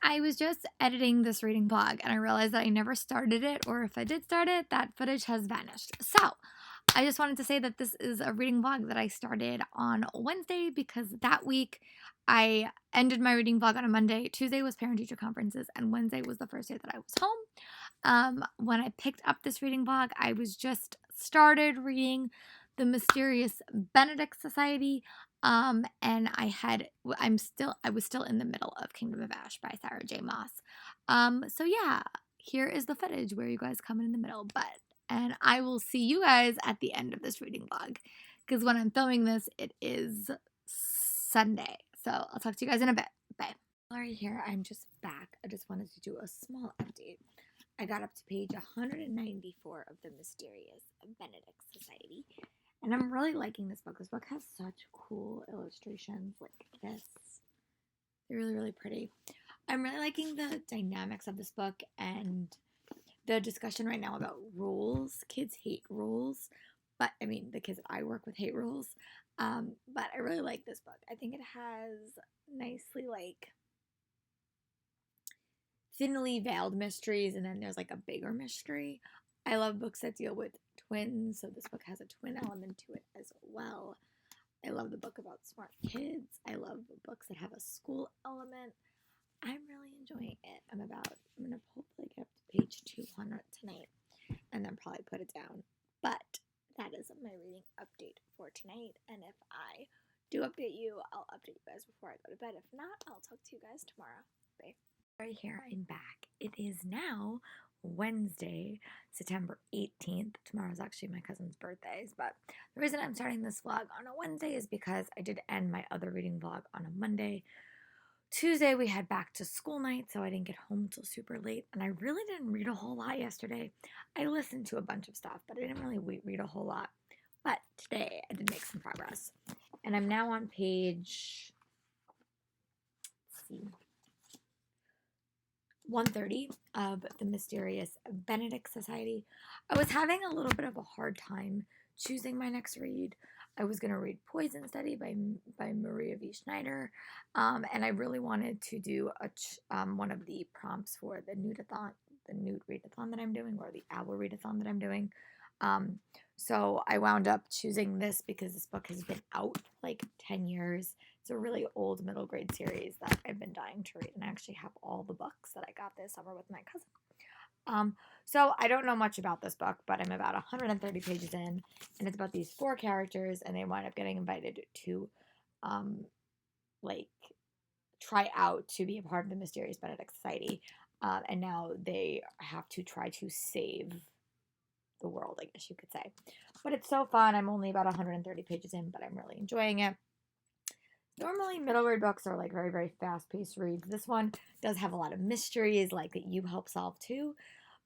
I was just editing this reading blog and I realized that I never started it, or if I did start it, that footage has vanished. So I just wanted to say that this is a reading blog that I started on Wednesday because that week I ended my reading blog on a Monday. Tuesday was parent teacher conferences, and Wednesday was the first day that I was home. When I picked up this reading blog, I was just started reading The Mysterious Benedict Society. And I was still in the middle of Kingdom of Ash by Sarah J. Maas. So yeah, here is the footage where you guys come in the middle, and I will see you guys at the end of this reading vlog, because when I'm filming this, it is Sunday. So I'll talk to you guys in a bit. Bye. Lori here. I'm just back. I just wanted to do a small update. I got up to page 194 of The Mysterious Benedict Society, and I'm really liking this book. This book has such cool illustrations like this. They're really, really pretty. I'm really liking the dynamics of this book and the discussion right now about rules. Kids hate rules, but I mean, the kids that I work with hate rules. But I really like this book. I think it has nicely thinly veiled mysteries, and then there's like a bigger mystery. I love books that deal with twins, so this book has a twin element to it as well. I love the book about smart kids. I love books that have a school element. I'm really enjoying it. I'm gonna hopefully get up to page 200 tonight and then probably put it down. But that is my reading update for tonight. And if I do update you, I'll update you guys before I go to bed. If not, I'll talk to you guys tomorrow. Bye. Right here, I'm back. It is now Wednesday, September 18th. Tomorrow's actually my cousin's birthdays, but the reason I'm starting this vlog on a Wednesday is because I did end my other reading vlog on a Monday. Tuesday we had back to school night, so I didn't get home till super late, and I really didn't read a whole lot yesterday. I listened to a bunch of stuff, but I didn't really read a whole lot. But today I did make some progress, and I'm now on page, let's see, 130 of The Mysterious Benedict Society. I was having a little bit of a hard time choosing my next read. I was going to read Poison Study by Maria V. Schneider, and I really wanted to do one of the prompts for the nude-a-thon, the nude readathon that I'm doing, or the hour readathon that I'm doing. So I wound up choosing this because this book has been out like 10 years. It's a really old middle grade series that I've been dying to read, and I actually have all the books that I got this summer with my cousin. So I don't know much about this book, but I'm about 130 pages in, and it's about these 4 characters, and they wind up getting invited to, try out to be a part of the Mysterious Benedict Society, and now they have to try to save the world, I guess you could say. But it's so fun. I'm only about 130 pages in, but I'm really enjoying it. Normally, middle grade books are like very, very fast-paced reads. This one does have a lot of mysteries, like that you help solve too,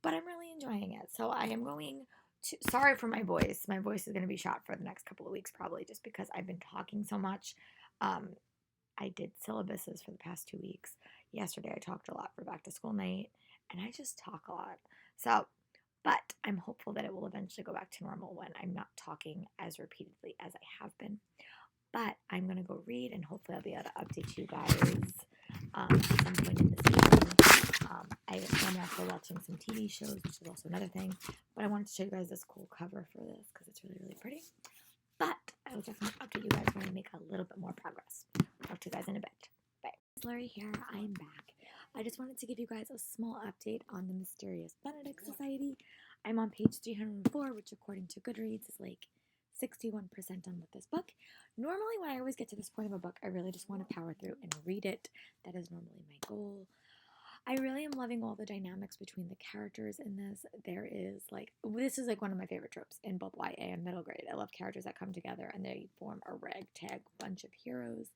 but I'm really enjoying it. So I am going to, sorry for my voice. My voice is going to be shot for the next couple of weeks, probably just because I've been talking so much. I did syllabuses for the past 2 weeks. Yesterday, I talked a lot for back to school night, and I just talk a lot. So, but I'm hopeful that it will eventually go back to normal when I'm not talking as repeatedly as I have been. But I'm going to go read, and hopefully I'll be able to update you guys at some point in this evening. I'm also watching some TV shows, which is also another thing. But I wanted to show you guys this cool cover for this because it's really, really pretty. But I will definitely update you guys when I make a little bit more progress. Talk to you guys in a bit. Bye. It's Lori here. I'm back. I just wanted to give you guys a small update on the Mysterious Benedict Society. I'm on page 304, which according to Goodreads is like 61% done with this book. Normally when I always get to this point of a book, I really just want to power through and read it. That is normally my goal. I really am loving all the dynamics between the characters in this. This is like one of my favorite tropes in both YA and middle grade. I love characters that come together and they form a ragtag bunch of heroes.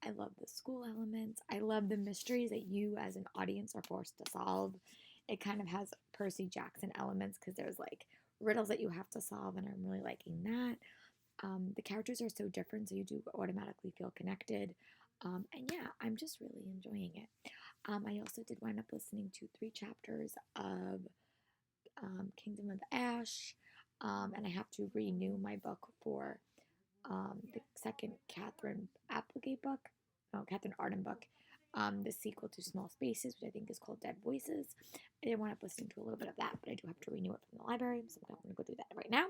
I love the school elements. I love the mysteries that you as an audience are forced to solve. It kind of has Percy Jackson elements because there's like riddles that you have to solve, and I'm really liking that. The characters are so different, so you do automatically feel connected. And yeah, I'm just really enjoying it. I also did wind up listening to 3 chapters of Kingdom of Ash, and I have to renew my book for the second Catherine Applegate book, no, Catherine Arden book. the sequel to Small Spaces, which I think is called Dead Voices. I did wind up listening to a little bit of that, but I do have to renew it from the library, so I'm going to go do that right now.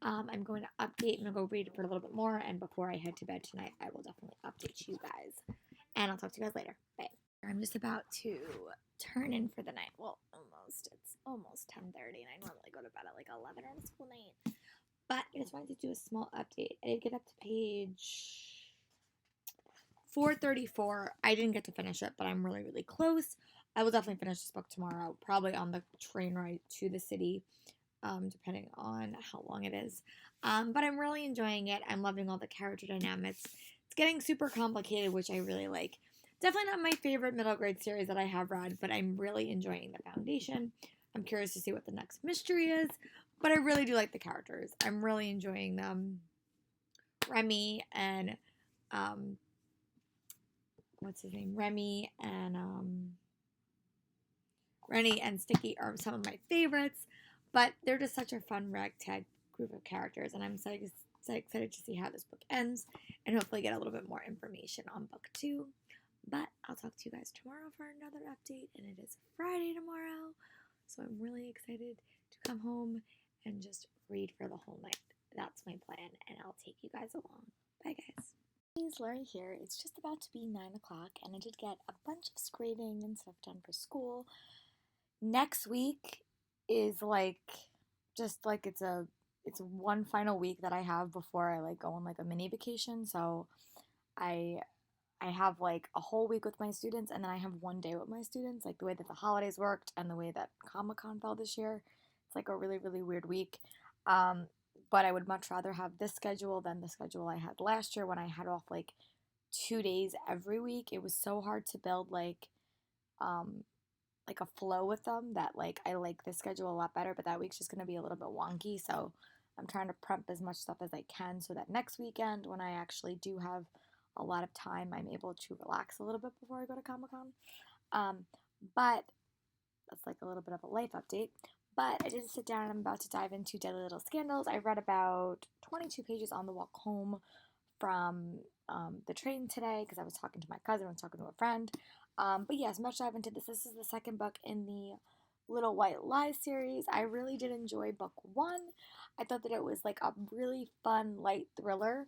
I'm going to update. I'm going to go read it for a little bit more, and before I head to bed tonight, I will definitely update you guys. And I'll talk to you guys later. Bye. I'm just about to turn in for the night. Well, almost. It's almost 10:30, and I normally go to bed at like 11 on a school night. But I just wanted to do a small update. I did get up to page 434. I didn't get to finish it, but I'm really, really close. I will definitely finish this book tomorrow, probably on the train ride to the city, depending on how long it is. But I'm really enjoying it. I'm loving all the character dynamics. It's getting super complicated, which I really like. Definitely not my favorite middle grade series that I have read, but I'm really enjoying the foundation. I'm curious to see what the next mystery is, but I really do like the characters. I'm really enjoying them. Remy and what's his name? Remy and Sticky are some of my favorites, but they're just such a fun ragtag group of characters, and I'm so excited to see how this book ends and hopefully get a little bit more information on book 2. But I'll talk to you guys tomorrow for another update, and it is Friday tomorrow, so I'm really excited to come home and just read for the whole night. That's my plan, and I'll take you guys along. Bye, guys. Hey, Lori here. It's just about to be 9 o'clock, and I did get a bunch of grading and stuff done for school. Next week is it's one final week that I have before I go on a mini vacation. So I have a whole week with my students, and then I have one day with my students. The way that the holidays worked and the way that Comic-Con fell this year, it's a really, really weird week. But I would much rather have this schedule than the schedule I had last year when I had off 2 days every week. It was so hard to build a flow with them that I like this schedule a lot better, but that week's just going to be a little bit wonky. So I'm trying to prep as much stuff as I can so that next weekend, when I actually do have a lot of time, I'm able to relax a little bit before I go to Comic-Con. But that's a little bit of a life update. But I did sit down and I'm about to dive into Deadly Little Scandals. I read about 22 pages on the walk home from the train today because I was talking to my cousin, I was talking to a friend. But yes, much dive into this. This is the second book in the Little White Lies series. I really did enjoy book 1. I thought that it was a really fun, light thriller.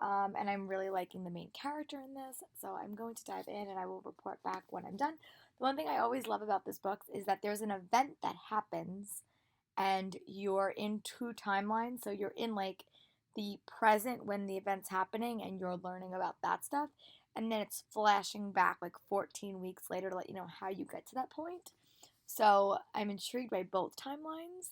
And I'm really liking the main character in this. So I'm going to dive in and I will report back when I'm done. The one thing I always love about this book is that there's an event that happens and you're in 2 timelines. So you're in the present when the event's happening and you're learning about that stuff. And then it's flashing back 14 weeks later to let you know how you get to that point. So I'm intrigued by both timelines.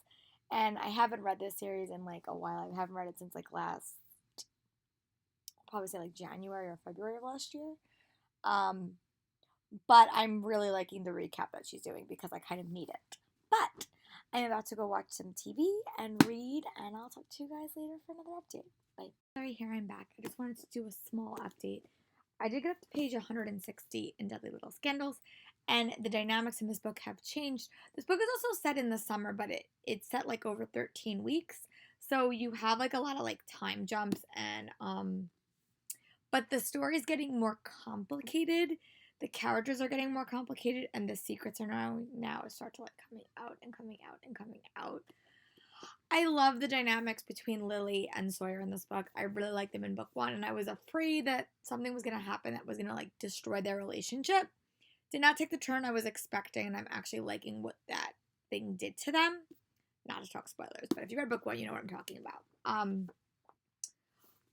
And I haven't read this series in a while. I haven't read it since last, I'll probably say January or February of last year. But I'm really liking the recap that she's doing because I kind of need it. But I'm about to go watch some TV and read, and I'll talk to you guys later for another update. Bye. Sorry, here I'm back. I just wanted to do a small update. I did get up to page 160 in Deadly Little Scandals, and the dynamics in this book have changed. This book is also set in the summer, but it's set over 13 weeks. So you have a lot of time jumps and but the story is getting more complicated. The characters are getting more complicated, and the secrets are now start to coming out and coming out and coming out. I love the dynamics between Lily and Sawyer in this book. I really liked them in book 1, and I was afraid that something was going to happen that was going to destroy their relationship. Did not take the turn I was expecting, and I'm actually liking what that thing did to them. Not to talk spoilers, but if you read book 1, you know what I'm talking about.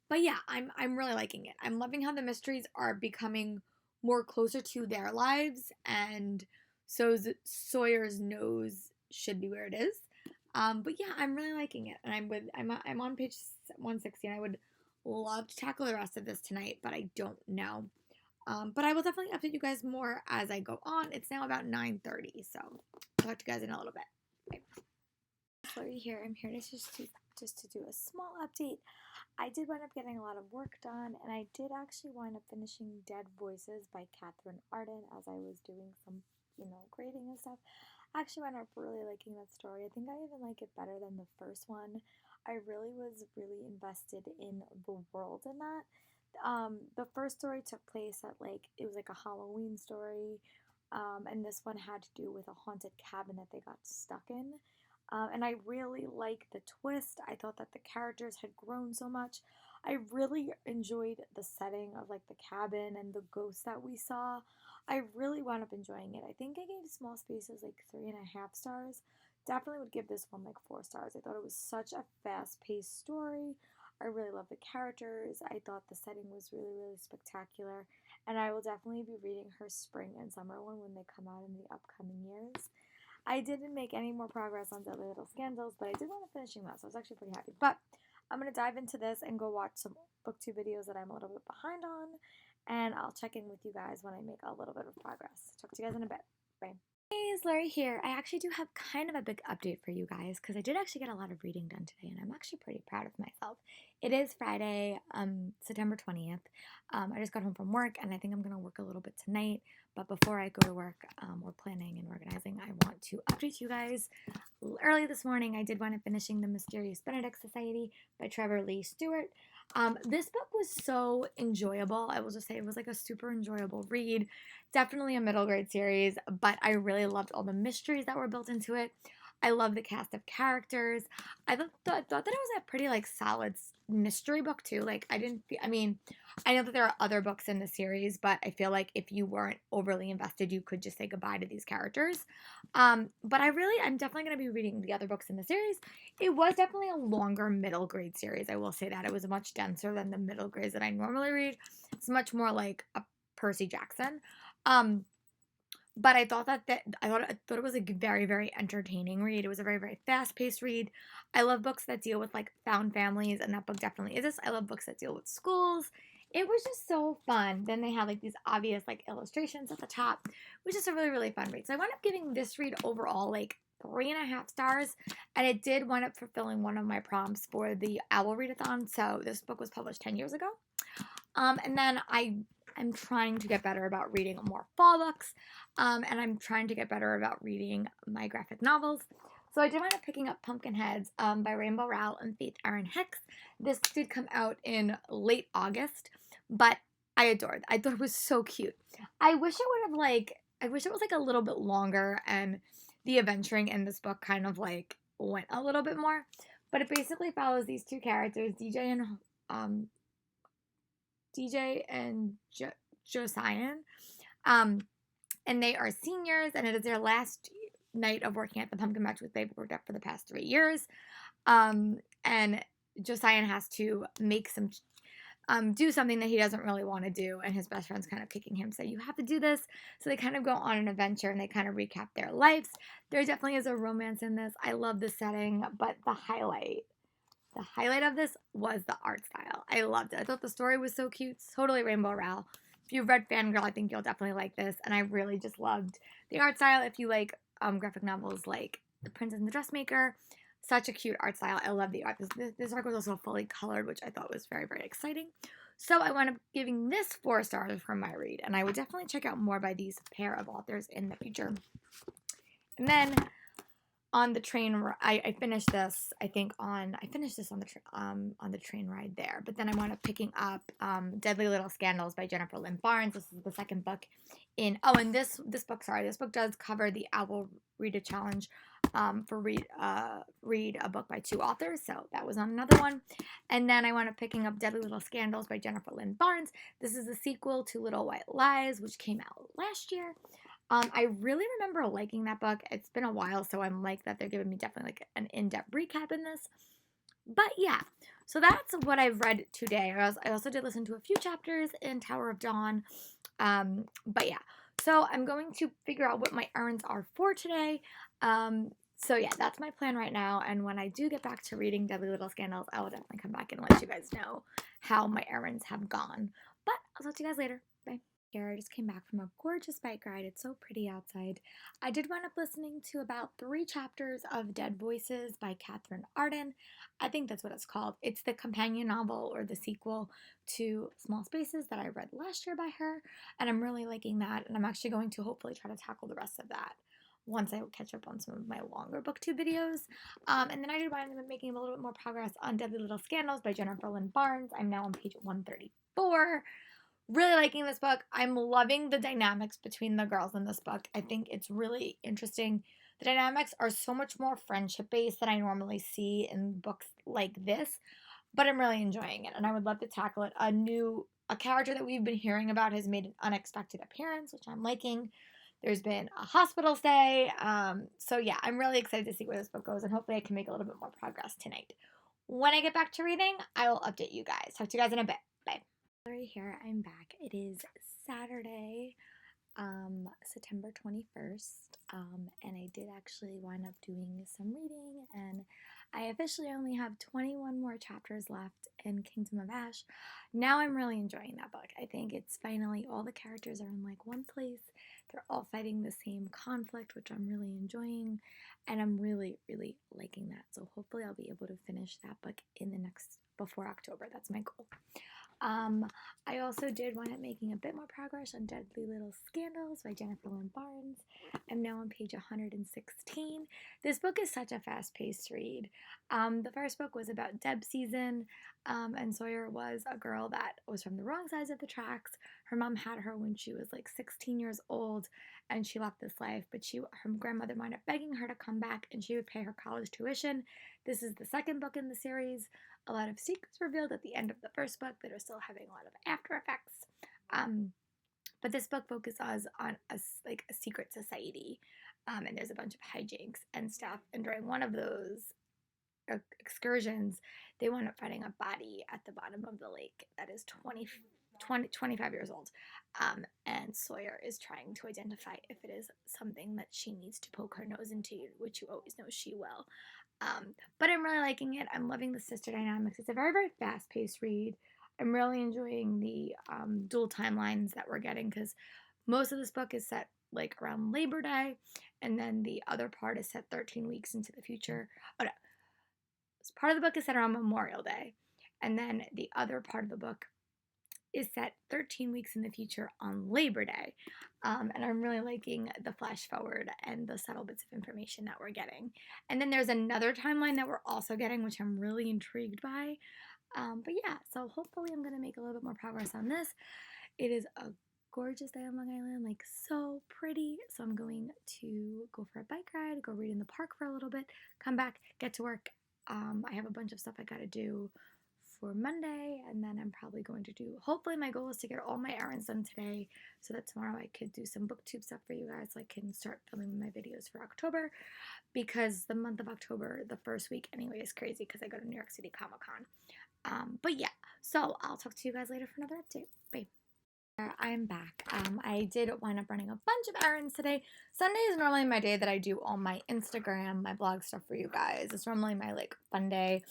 But yeah, I'm really liking it. I'm loving how the mysteries are becoming more closer to their lives, and so Sawyer's nose should be where it is. But yeah, I'm really liking it, and I'm on page 160, and I would love to tackle the rest of this tonight, but I don't know. But I will definitely update you guys more as I go on. It's now about 9:30, so I'll talk to you guys in a little bit. Bye. Lori here. I'm here to do a small update. I did wind up getting a lot of work done, and I did actually wind up finishing Dead Voices by Catherine Arden as I was doing some, grading and stuff. I actually wound up really liking that story. I think I even like it better than the first one. I really was invested in the world in that. the first story took place at it was like a Halloween story, and this one had to do with a haunted cabin that they got stuck in. And I really liked the twist. I thought that the characters had grown so much. I really enjoyed the setting of like the cabin and the ghosts that we saw. I really wound up enjoying it. I think I gave Small Spaces like 3.5 stars. Definitely would give this one like 4 stars. I thought it was such a fast-paced story. I really loved the characters. I thought the setting was really, really spectacular. And I will definitely be reading her spring and summer one when they come out in the upcoming years. I didn't make any more progress on Deadly Little Scandals, but I did want to finishing that, so I was actually pretty happy. But I'm going to dive into this and go watch some booktube videos that I'm a little bit behind on, and I'll check in with you guys when I make a little bit of progress. Talk to you guys in a bit. Bye. Hey, it's Larry here. I actually do have kind of a big update for you guys because I did actually get a lot of reading done today, and I'm actually pretty proud of myself. It is Friday, September 20th. I just got home from work, and I think I'm going to work a little bit tonight. But before I go to work, or planning and organizing, I want to update you guys. Early this morning, I did wind up finishing The Mysterious Benedict Society by Trevor Lee Stewart. This book was so enjoyable. I will just say it was like a super enjoyable read. Definitely a middle grade series, but I really loved all the mysteries that were built into it. I love the cast of characters. I thought that it was a pretty solid mystery book too. I know that there are other books in the series, but I feel like if you weren't overly invested, you could just say goodbye to these characters. But I'm definitely going to be reading the other books in the series. It was definitely a longer middle grade series. I will say that it was much denser than the middle grades that I normally read. It's much more like a Percy Jackson. But I thought I thought it was a very, very entertaining read. It was a very, very fast-paced read. I love books that deal with found families, and that book definitely is this. I love books that deal with schools. It was just so fun. Then they had these obvious illustrations at the top. It was just a really, really fun read. So I wound up giving this read overall 3.5 stars, and it did wind up fulfilling one of my prompts for the Owl Readathon. So this book was published 10 years ago. And then I'm trying to get better about reading more fall books, and I'm trying to get better about reading my graphic novels. So I did wind up picking up Pumpkinheads by Rainbow Rowell and Faith Erin Hicks. This did come out in late August, but I adored it. I thought it was so cute. I wish it was a little bit longer, and the adventuring in this book kind of went a little bit more. But it basically follows these two characters, DJ and Josiah, and they are seniors, and it is their last night of working at the pumpkin patch, which they've worked at for the past 3 years. And Josiah has to make do something that he doesn't really want to do, and his best friend's kind of kicking him, say, you have to do this. So they kind of go on an adventure, and they kind of recap their lives. There definitely is a romance in this. I love the setting, but the highlight of this was the art style. I loved it. I thought the story was so cute. Totally Rainbow Rowell. If you've read Fangirl, I think you'll definitely like this. And I really just loved the art style. If you like graphic novels like The Princess and the Dressmaker, such a cute art style. I love the art. This arc was also fully colored, which I thought was very, very exciting. So I wound up giving this 4 stars for my read. And I would definitely check out more by these pair of authors in the future. And then on the train, I finished this. I finished this on the train ride there. But then I wound up picking up Deadly Little Scandals by Jennifer Lynn Barnes. This is the second book in. Oh, and this book does cover the Owl Read a Challenge for read a book by 2 authors. So that was on another one. And then I wound up picking up Deadly Little Scandals by Jennifer Lynn Barnes. This is the sequel to Little White Lies, which came out last year. I really remember liking that book. It's been a while, so I'm that they're giving me definitely an in-depth recap in this. But yeah, so that's what I've read today. I also did listen to a few chapters in Tower of Dawn. But yeah, so I'm going to figure out what my errands are for today. So yeah, that's my plan right now. And when I do get back to reading Deadly Little Scandals, I will definitely come back and let you guys know how my errands have gone. But I'll talk to you guys later. Bye. Here, I just came back from a gorgeous bike ride. It's so pretty outside. I did wind up listening to about 3 chapters of Dead Voices by Katherine Arden. I think that's what it's called. It's the companion novel or the sequel to Small Spaces that I read last year by her, and I'm really liking that, and I'm actually going to hopefully try to tackle the rest of that once I catch up on some of my longer booktube videos. And then I did wind up making a little bit more progress on Deadly Little Scandals by Jennifer Lynn Barnes. I'm now on page 130. before. Really liking this book. I'm loving the dynamics between the girls in this book. I think it's really interesting. The dynamics are so much more friendship based than I normally see in books like this, but I'm really enjoying it and I would love to tackle it. A character that we've been hearing about has made an unexpected appearance, which I'm liking. There's been a hospital stay. So yeah, I'm really excited to see where this book goes and hopefully I can make a little bit more progress tonight. When I get back to reading, I will update you guys. Talk to you guys in a bit. Bye. Right here, I'm back. It is Saturday, September 21st, and I did actually wind up doing some reading, and I officially only have 21 more chapters left in Kingdom of Ash. Now I'm really enjoying that book. I think it's finally all the characters are in like one place. They're all fighting the same conflict, which I'm really enjoying, and I'm really, really liking that. So hopefully I'll be able to finish that book before October. That's my goal. I also did wind up making a bit more progress on Deadly Little Scandals by Jennifer Lynn Barnes. I'm now on page 116. This book is such a fast-paced read. The first book was about Deb Season, and Sawyer was a girl that was from the wrong sides of the tracks. Her mom had her when she was like 16 years old, and she left this life, but her grandmother wound up begging her to come back, and she would pay her college tuition. This is the second book in the series. A lot of secrets revealed at the end of the first book that are still having a lot of after effects. But this book focuses on a secret society, and there's a bunch of hijinks and stuff. And during one of those excursions, they wound up finding a body at the bottom of the lake that is 25 years old. And Sawyer is trying to identify if it is something that she needs to poke her nose into, which you always know she will. But I'm really liking it. I'm loving the sister dynamics. It's a very, very fast-paced read. I'm really enjoying the dual timelines that we're getting because most of this book is set like around Labor Day, and then the other part is set 13 weeks into the future. Oh no, part of the book is set around Memorial Day, and then the other part of the book is set 13 weeks in the future on Labor Day. And I'm really liking the flash forward and the subtle bits of information that we're getting. And then there's another timeline that we're also getting, which I'm really intrigued by. But yeah, so hopefully I'm going to make a little bit more progress on this. It is a gorgeous day on Long Island, like so pretty. So I'm going to go for a bike ride, go read in the park for a little bit, come back, get to work. I have a bunch of stuff I got to do for Monday, and then I'm probably going to hopefully my goal is to get all my errands done today so that tomorrow I could do some booktube stuff for you guys so I can start filming my videos for October, because the month of October, the first week anyway, is crazy because I go to New York City Comic-Con. But yeah, so I'll talk to you guys later for another update. Bye. I'm back. I did wind up running a bunch of errands today. Sunday is normally my day that I do all my Instagram, my blog stuff for you guys. It's normally my like fun day.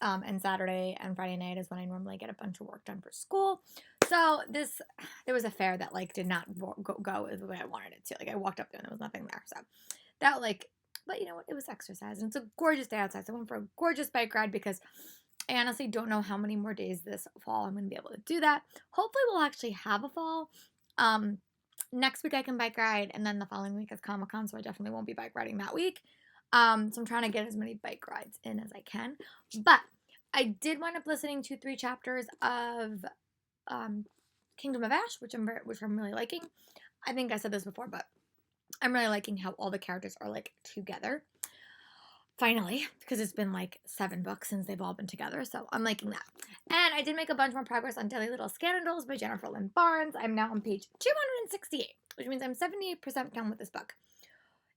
And Saturday and Friday night is when I normally get a bunch of work done for school. So there was a fair that like did not go as the way I wanted it to. Like I walked up there and there was nothing there. So that but you know what? It was exercise and it's a gorgeous day outside. So I went for a gorgeous bike ride because I honestly don't know how many more days this fall I'm going to be able to do that. Hopefully we'll actually have a fall. Next week I can bike ride, and then the following week is Comic-Con, so I definitely won't be bike riding that week. So I'm trying to get as many bike rides in as I can. But I did wind up listening to 3 chapters of Kingdom of Ash, which I'm really liking. I think I said this before, but I'm really liking how all the characters are like together. Finally, because it's been like 7 books since they've all been together, so I'm liking that. And I did make a bunch more progress on Deadly Little Scandals by Jennifer Lynn Barnes. I'm now on page 268, which means I'm 78% done with this book.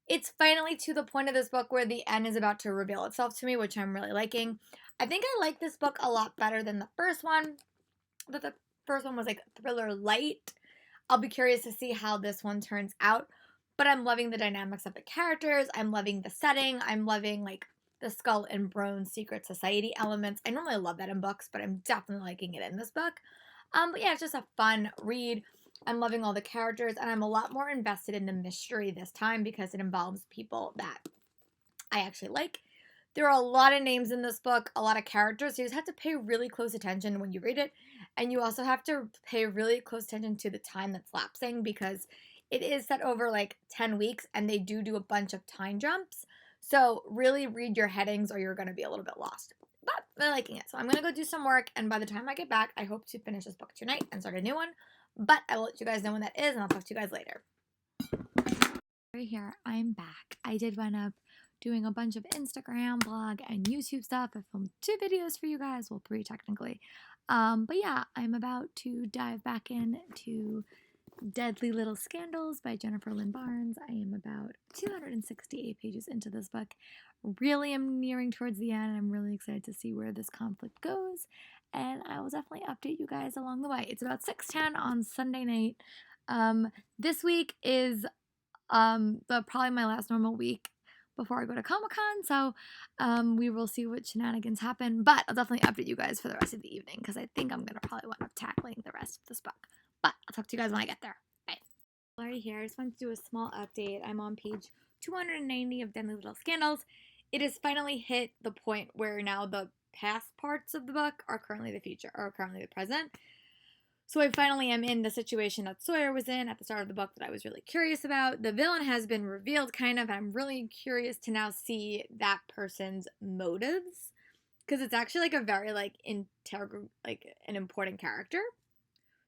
It's finally to the point of this book where the end is about to reveal itself to me, which I'm really liking. I think I like this book a lot better than the first one. But the first one was like thriller light. I'll be curious to see how this one turns out. But I'm loving the dynamics of the characters. I'm loving the setting. I'm loving like the Skull and Bones secret society elements. I normally love that in books, but I'm definitely liking it in this book. But yeah, it's just a fun read. I'm loving all the characters, and I'm a lot more invested in the mystery this time because it involves people that I actually like. There are a lot of names in this book, a lot of characters, so you just have to pay really close attention when you read it, and you also have to pay really close attention to the time that's lapsing because it is set over like 10 weeks, and they do a bunch of time jumps, so really read your headings or you're going to be a little bit lost. But really liking it. So I'm going to go do some work, and by the time I get back, I hope to finish this book tonight and start a new one. But I will let you guys know when that is, and I'll talk to you guys later. Right here, I'm back. I did wind up doing a bunch of Instagram, blog, and YouTube stuff. I filmed 2 videos for you guys, well, 3 technically. But yeah, I'm about to dive back into Deadly Little Scandals by Jennifer Lynn Barnes. I am about 268 pages into this book. Really am nearing towards the end. I'm really excited to see where this conflict goes, and I will definitely update you guys along the way. It's about 6:10 on Sunday night. This week is probably my last normal week before I go to Comic-Con, so we will see what shenanigans happen, but I'll definitely update you guys for the rest of the evening, because I think I'm going to probably wind up tackling the rest of this book, but I'll talk to you guys when I get there. Bye. Laurie here. I just wanted to do a small update. I'm on page 290 of Deadly Little Scandals. It has finally hit the point where now the past parts of the book are currently the future, or currently the present. So I finally am in the situation that Sawyer was in at the start of the book that I was really curious about. The villain has been revealed, kind of. I'm really curious to now see that person's motives, because it's actually like a very integral, an important character.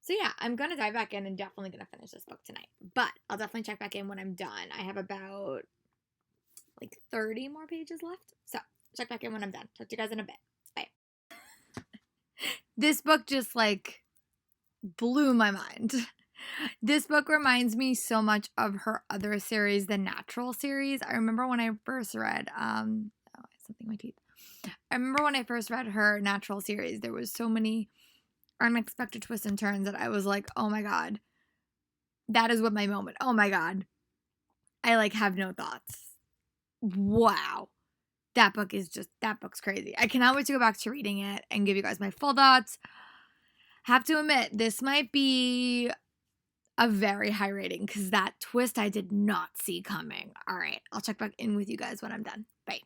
So yeah, I'm gonna dive back in and definitely gonna finish this book tonight. But I'll definitely check back in when I'm done. I have about 30 more pages left. So check back in when I'm done. Talk to you guys in a bit. Bye. This book just blew my mind. This book reminds me so much of her other series, the Natural series. I remember when I first read, something in my teeth. I remember when I first read her Natural series, there was so many unexpected twists and turns that I was like, oh my god, that is what my moment. Oh my god, I have no thoughts. Wow, that book's crazy. I cannot wait to go back to reading it and give you guys my full thoughts. Have to admit, this might be a very high rating, because that twist I did not see coming. All right, I'll check back in with you guys when I'm done. Bye.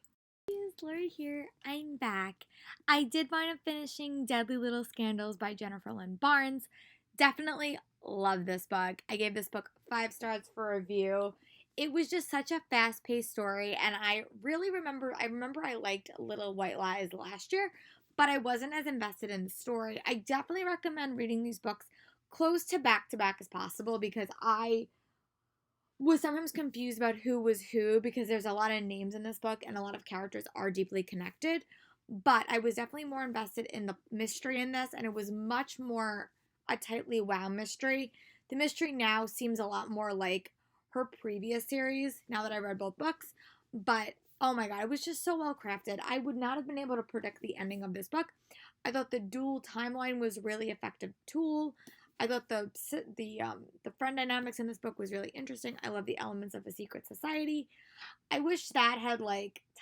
It's Laurie here. I'm back. I did wind up finishing Deadly Little Scandals by Jennifer Lynn Barnes. Definitely love this book. I gave this book 5 stars for review. It was just such a fast-paced story, and I really remember I liked Little White Lies last year, but I wasn't as invested in the story. I definitely recommend reading these books close to back as possible, because I was sometimes confused about who was who, because there's a lot of names in this book and a lot of characters are deeply connected. But I was definitely more invested in the mystery in this, and it was much more a tightly wound mystery. The mystery now seems a lot more like her previous series, now that I read both books. But oh my god, it was just so well crafted. I would not have been able to predict the ending of this book. I thought the dual timeline was a really effective tool. I thought the friend dynamics in this book was really interesting. I love the elements of a secret society. I wish that had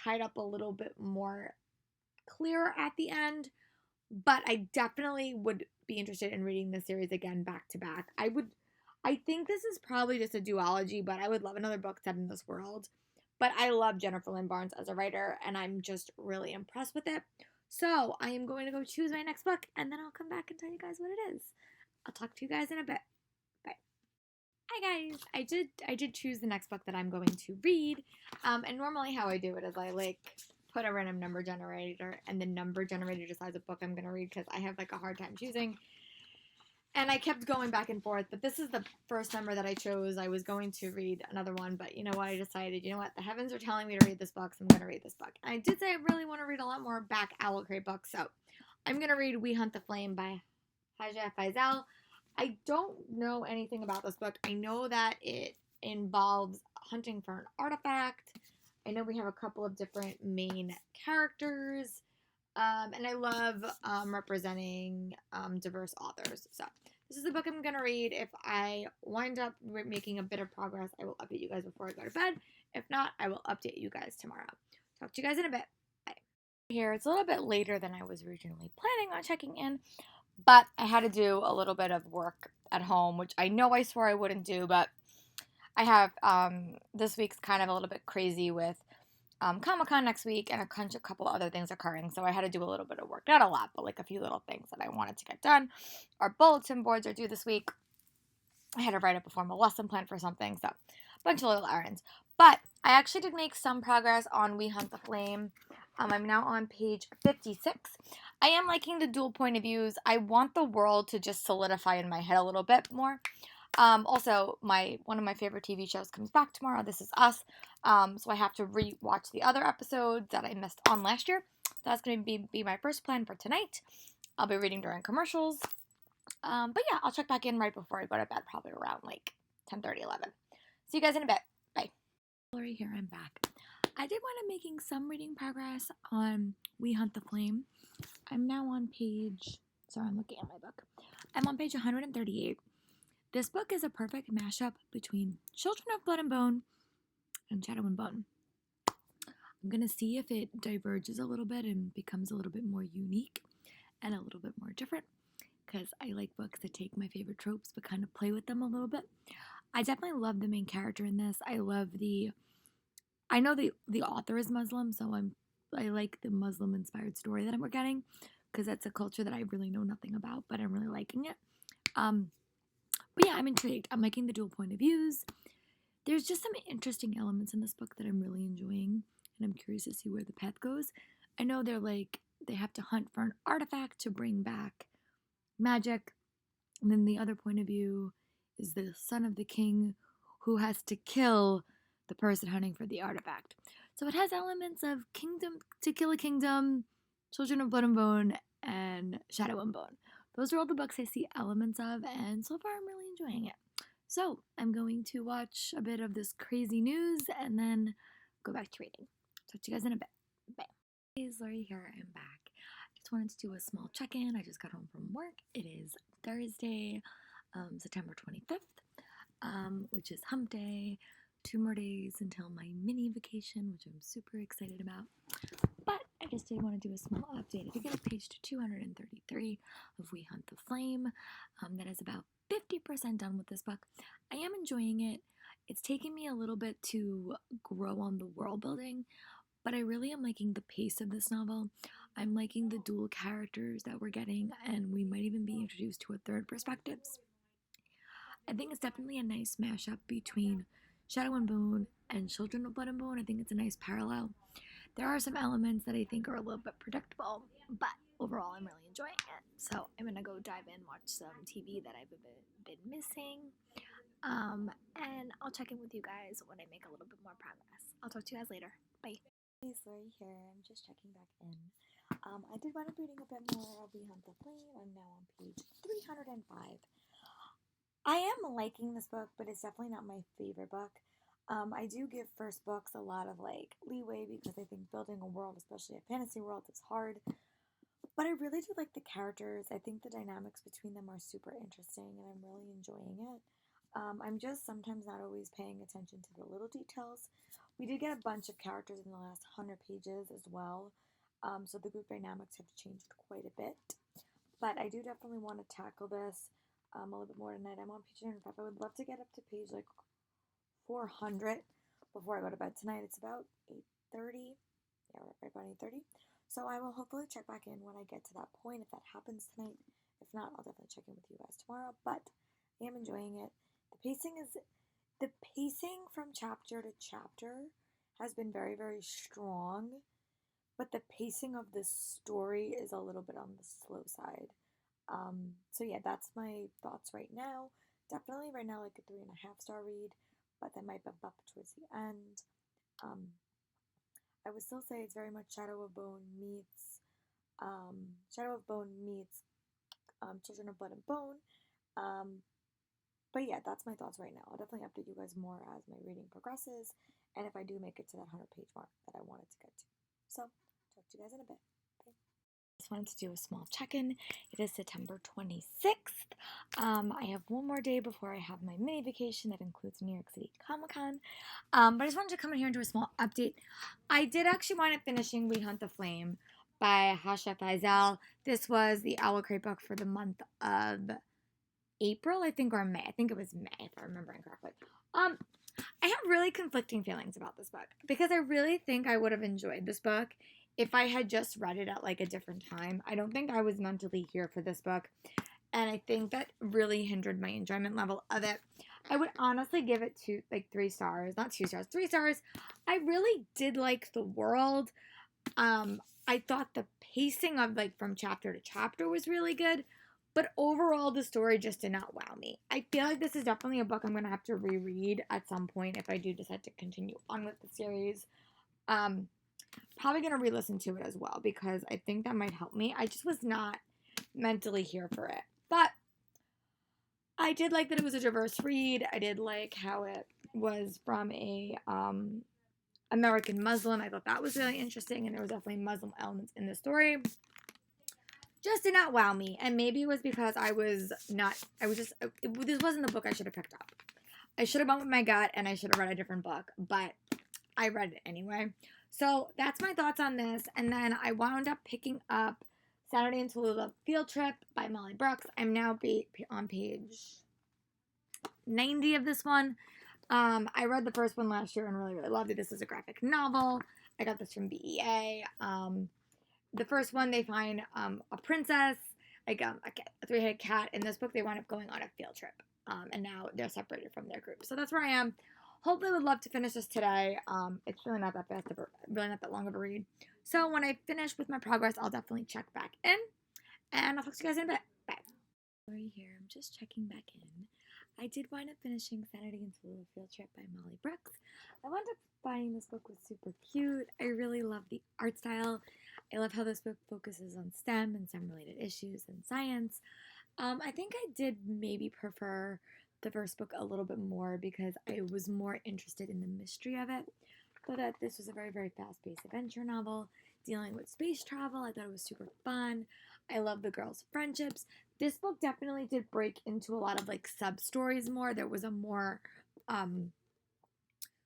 tied up a little bit more clearer at the end, but I definitely would be interested in reading this series again back to back. I think this is probably just a duology, but I would love another book set in this world. But I love Jennifer Lynn Barnes as a writer, and I'm just really impressed with it. So I am going to go choose my next book, and then I'll come back and tell you guys what it is. I'll talk to you guys in a bit. Bye. Hi guys. I did choose the next book that I'm going to read. And normally how I do it is I put a random number generator, and the number generator decides what book I'm going to read, because I have a hard time choosing. And I kept going back and forth, but this is the first number that I chose. I was going to read another one, but you know what? I decided, you know what? The heavens are telling me to read this book, so I'm going to read this book. And I did say I really want to read a lot more back Owl Crate books, so I'm going to read We Hunt the Flame by Haja Faisal. I don't know anything about this book. I know that it involves hunting for an artifact. I know we have a couple of different main characters. And I love representing diverse authors. So this is the book I'm going to read. If I wind up making a bit of progress, I will update you guys before I go to bed. If not, I will update you guys tomorrow. Talk to you guys in a bit. Bye. Here, it's a little bit later than I was originally planning on checking in, but I had to do a little bit of work at home, which I know I swore I wouldn't do, but I have this week's kind of a little bit crazy with Comic-Con next week and a couple other things occurring, so I had to do a little bit of work. Not a lot, but a few little things that I wanted to get done. Our bulletin boards are due this week. I had to write up a formal lesson plan for something, so a bunch of little errands. But I actually did make some progress on We Hunt the Flame. I'm now on page 56. I am liking the dual point of views. I want the world to just solidify in my head a little bit more. Also, one of my favorite TV shows comes back tomorrow. This Is Us. So I have to re-watch the other episodes that I missed on last year. So that's going to be my first plan for tonight. I'll be reading during commercials. But yeah, I'll check back in right before I go to bed, probably around like 10:30, 11. See you guys in a bit. Bye. Lori here, I'm back. I did want to making some reading progress on We Hunt the Flame. I'm now on page, sorry, I'm looking at my book. I'm on page 138. This book is a perfect mashup between Children of Blood and Bone and Shadow and Bone. I'm going to see if it diverges a little bit and becomes a little bit more unique and a little bit more different, because I like books that take my favorite tropes but kind of play with them a little bit. I definitely love the main character in this. I know the author is Muslim, so I like the Muslim-inspired story that we're getting, because that's a culture that I really know nothing about, but I'm really liking it. But yeah, I'm intrigued. I'm liking the dual point of views. There's just some interesting elements in this book that I'm really enjoying, and I'm curious to see where the path goes. I know they have to hunt for an artifact to bring back magic, and then the other point of view is the son of the king who has to kill the person hunting for the artifact. So it has elements of Kingdom to Kill a Kingdom, Children of Blood and Bone, and Shadow and Bone. Those are all the books I see elements of, and so far I'm really enjoying it. So I'm going to watch a bit of this crazy news and then go back to reading. Talk to you guys in a bit. Bye. Hey, Lori here. I'm back. Just wanted to do a small check-in. I just got home from work. It is Thursday, September 25th, which is hump day. 2 more days until my mini vacation, which I'm super excited about. But I just did want to do a small update. If you get a page to 233 of We Hunt the Flame, that is about 50% done with this book. I am enjoying it. It's taken me a little bit to grow on the world building, but I really am liking the pace of this novel. I'm liking the dual characters that we're getting, and we might even be introduced to a third perspectives. I think it's definitely a nice mashup between Shadow and Bone and Children of Blood and Bone. I think it's a nice parallel. There are some elements that I think are a little bit predictable, but overall I'm really enjoying it. So I'm gonna go dive in, watch some TV that I've been missing, and I'll check in with you guys when I make a little bit more progress. I'll talk to you guys later. Bye. Hey, Lori here. I'm just checking back in. I did wind up reading a bit more of We Hunt the Flame. I'm now on page 305. I am liking this book, but it's definitely not my favorite book. I do give first books a lot of leeway because I think building a world, especially a fantasy world, is hard. But I really do like the characters. I think the dynamics between them are super interesting, and I'm really enjoying it. I'm just sometimes not always paying attention to the little details. We did get a bunch of characters in the last 100 pages as well, so the group dynamics have changed quite a bit. But I do definitely want to tackle this a little bit more tonight. I'm on page 105. I would love to get up to page 400 before I go to bed tonight. It's about 8:30. Yeah, right about 8:30. So I will hopefully check back in when I get to that point, if that happens tonight. If not, I'll definitely check in with you guys tomorrow. But I am enjoying it. The pacing from chapter to chapter has been very, very strong, but the pacing of this story is a little bit on the slow side. So yeah, that's my thoughts right now. Definitely right now like a 3.5-star read, but that might bump up towards the end. I would still say it's very much Shadow of Bone meets Children of Blood and Bone. But yeah, that's my thoughts right now. I'll definitely update you guys more as my reading progresses, and if I do make it to that 100-page mark that I wanted to get to. So, talk to you guys in a bit. Bye. Just wanted to do a small check-in. It is September 26th. I have one more day before I have my mini vacation that includes New York City Comic-Con. But I just wanted to come in here and do a small update. I did actually wind up finishing We Hunt the Flame by Hasha Faisal. This was the Owl Crate book for the month of April, I think, or May. I think it was May, if I'm remembering correctly. I have really conflicting feelings about this book because I really think I would have enjoyed this book if I had just read it at a different time. I don't think I was mentally here for this book, and I think that really hindered my enjoyment level of it. I would honestly give it 3 stars, not 2 stars, 3 stars. I really did like the world. I thought the pacing of like from chapter to chapter was really good, but overall the story just did not wow me. I feel like this is definitely a book I'm gonna have to reread at some point if I do decide to continue on with the series. Um, Probably gonna re-listen to it as well because I think that might help me. I just was not mentally here for it, but I did like that it was a diverse read. I did like how it was from a American Muslim. I thought that was really interesting, and there was definitely Muslim elements in the story. Just did not wow me, and maybe it was because I was not. I was just. This wasn't the book I should have picked up. I should have went with my gut, and I should have read a different book, but I read it anyway. So that's my thoughts on this, and then I wound up picking up Saturday in Tallulah Field Trip by Molly Brooks. I'm now on page 90 of this one. I read the first one last year and really, really loved it. This is a graphic novel. I got this from BEA. The first one, they find a princess, like a three-headed cat. In this book, they wind up going on a field trip, and now they're separated from their group. So that's where I am. Hopefully, would love to finish this today. It's really not that fast, really not that long of a read. So when I finish with my progress, I'll definitely check back in, and I'll talk to you guys in a bit. Bye. Lori here. I'm just checking back in. I did wind up finishing Saturday in Tallulah Field Trip by Molly Brooks. I wound up finding this book was super cute. I really love the art style. I love how this book focuses on STEM and STEM-related issues and science. I think I did maybe prefer the first book a little bit more because I was more interested in the mystery of it. I thought that this was a very, very fast-paced adventure novel dealing with space travel. I thought it was super fun. I love the girls' friendships. This book definitely did break into a lot of like sub-stories more. There was a more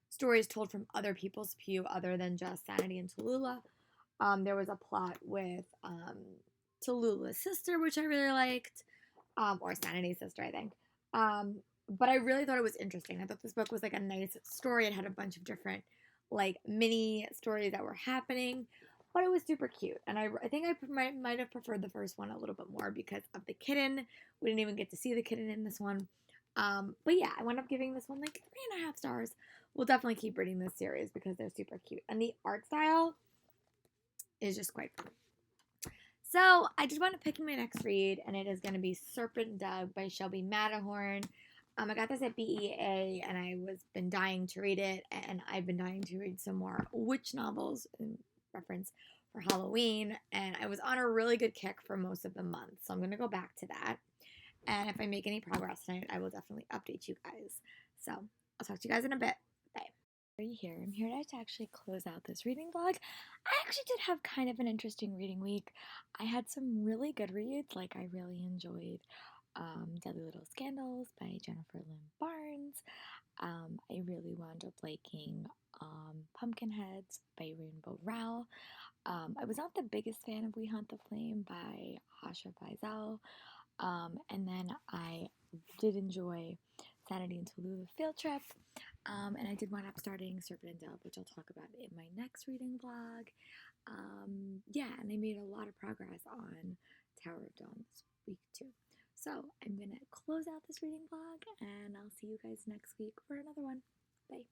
stories told from other people's view other than just Sanity and Tallulah. There was a plot with Tallulah's sister, which I really liked, or Sanity's sister, I think. But I really thought it was interesting. I thought this book was like a nice story. It had a bunch of different like mini stories that were happening, but it was super cute. And I think I might have preferred the first one a little bit more because of the kitten. We didn't even get to see the kitten in this one. But yeah, I wound up giving this one like 3.5 stars. We'll definitely keep reading this series because they're super cute. And the art style is just quite fun. So I just want to pick my next read, and it is going to be Serpent Dug by Shelby Matterhorn. I got this at BEA, and I was been dying to read it, and I've been dying to read some more witch novels in reference for Halloween, and I was on a really good kick for most of the month, so I'm going to go back to that. And if I make any progress tonight, I will definitely update you guys. So I'll talk to you guys in a bit. Bye. Here. I'm here to actually close out this reading vlog. I actually did have kind of an interesting reading week. I had some really good reads, like I really enjoyed Deadly Little Scandals by Jennifer Lynn Barnes. I really wound up liking Pumpkinheads by Rainbow Rowell. I was not the biggest fan of We Hunt the Flame by Asha Faisal. And then I did enjoy Sanity and Tallulah Field Trip. And I did wind up starting Serpent and Dove, which I'll talk about in my next reading vlog. Yeah, and I made a lot of progress on Tower of Dawn this week too. So I'm going to close out this reading vlog, and I'll see you guys next week for another one. Bye.